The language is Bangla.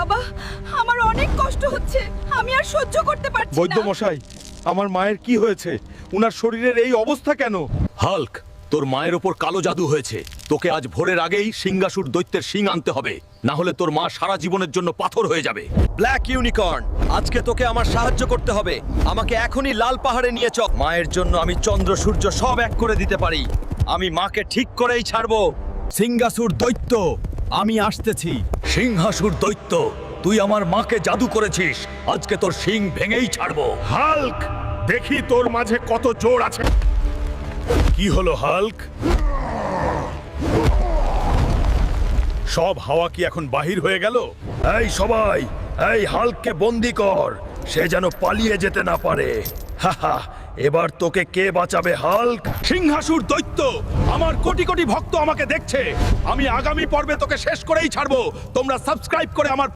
বাবা, আমার অনেক কষ্ট হচ্ছে, আমি আর সহ্য করতে পারছি না। বৈদ্য মশাই, আমার মায়ের কি হয়েছে? উনার শরীরের এই অবস্থা কেন? হাল্ক, তোর মায়ের ওপর কালো জাদু হয়েছে। তোকে আজ ভোরের আগেই সিংহাসুর দৈত্যের শিং আনতে হবে, না হলে তোর মা সারা জীবনের জন্য পাথর হয়ে যাবে। ব্ল্যাক ইউনিকর্ন, আজকে তোকে আমার সাহায্য করতে হবে। আমাকে এখনই লাল পাহাড়ে নিয়ে চল। মায়ের জন্য আমি চন্দ্র সূর্য সব এক করে দিতে পারি। আমি মাকে ঠিক করেই ছাড়বো। সিংহাসুর দৈত্য, আমি আসতেছি। সিংহাসুর দৈত্য, তুই আমার মাকে জাদু করেছিস, আজকে তোর শিং ভেঙেই ছাড়বো। হাল্ক, দেখি তোর মাঝে কত জোর আছে। কি হলো হাল্ক? সব হাওয়া কি এখন বাহির হয়ে গেল? এই সবাই, এই হাল্ককে বন্দি কর, সে যেন পালিয়ে যেতে না পারে। হাহা, এবার তোকে কে বাঁচাবে হাল্ক? সিংহাসুর দৈত্য, আমার কোটি কোটি ভক্ত আমাকে দেখছে। আমি আগামী পর্বে তোকে শেষ করেই ছাড়বো। তোমরা সাবস্ক্রাইব করে আমার